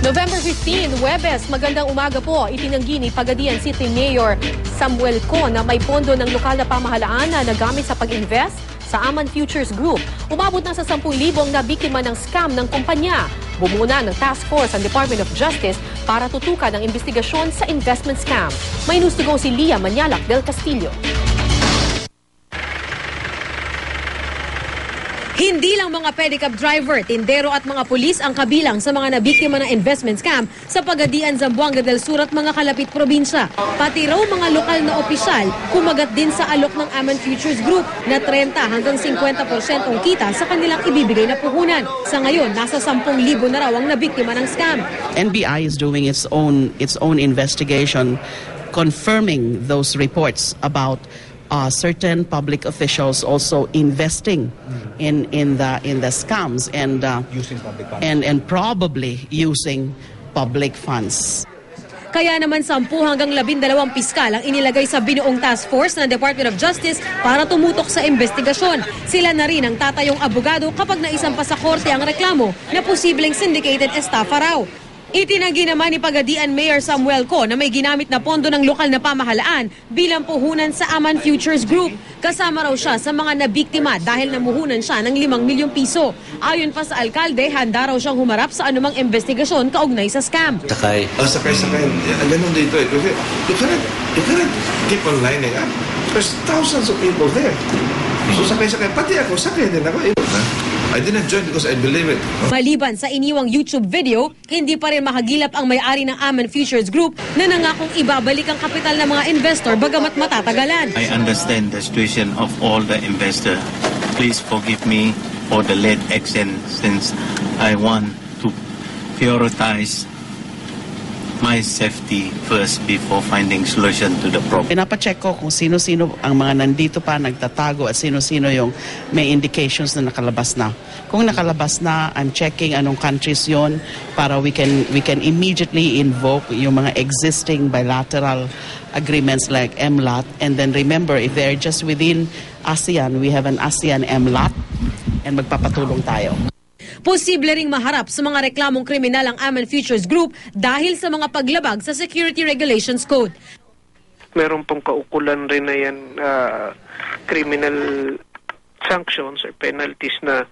November 15, Huwebes, magandang umaga po. Itinanggi ni Pagadian City Mayor Samuel Co na may pondo ng lokal na pamahalaan na nagamit sa pag-invest sa Aman Futures Group. Umabot na sa 10,000 na biktima ng scam ng kumpanya. Bumuna ng task force ang Department of Justice para tutukan ang investigasyon sa investment scam. May news to go si Lia Manyalak del Castillo. Hindi lang mga pedicab driver, tindero at mga pulis ang kabilang sa mga nabiktima ng investment scam sa Pagadian, Zamboanga del Sur at mga kalapit probinsya. Pati raw mga lokal na opisyal kumagat din sa alok ng Aman Futures Group na 30 hanggang 50% ang kita sa kanilang ibibigay na puhunan. Sa ngayon, nasa 10,000 na raw ang nabiktima ng scam. NBI is doing its own investigation, confirming those reports about certain public officials also investing in the scams and using public funds. and probably using public funds. Kaya naman 10 hanggang 12 piskal ang inilagay sa binuong task force ng Department of Justice para tumutok sa investigasyon. Sila na rin ang tatayong abogado kapag naisampa sa korte ang reklamo na posibleng syndicated estafa raw. Itinanggi naman ni Pagadian Mayor Samuel Co na may ginamit na pondo ng lokal na pamahalaan bilang puhunan sa Aman Futures Group. Kasama raw siya sa mga nabiktima dahil namuhunan siya ng 5 milyong piso. Ayon pa sa alkalde, handa raw siyang humarap sa anumang investigasyon kaugnay sa scam. Sakay. Sakay. Ganun dito eh. Kasi you cannot keep on lining up. There's thousands of people there. So sakay. Pati ako, sakay din ako. I didn't join because I believe it. Maliban sa iniwang YouTube video, hindi pa rin makagilap ang may-ari ng Aman Futures Group na nangakong ibabalik ang kapital ng mga investor bagamat matatagalan. I understand the situation of all the investors. Please forgive me for the late action since I want to prioritize my safety first before finding solution to the problem. Pinapacheck ko kung sino-sino ang mga nandito pa nagtatago at sino-sino yung may indications na nakalabas na. Kung nakalabas na, I'm checking anong countries yon para we can immediately invoke yung mga existing bilateral agreements like MLAT. And then remember, if they're just within ASEAN, we have an ASEAN MLAT and magpapatulong tayo. Posible ring maharap sa mga reklamong kriminal ang Aman Futures Group dahil sa mga paglabag sa Security Regulations Code. Meron pong kaukulan rin na yan, criminal sanctions or penalties na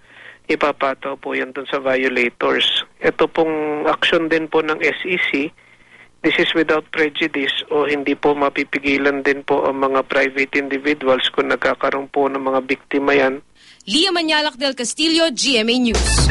ipapataw po yan dun sa violators. Ito pong action din po ng SEC, this is without prejudice o hindi po mapipigilan din po ang mga private individuals kung nagkakaroon po ng mga biktima yan. Lia Manyalak del Castillo, GMA News.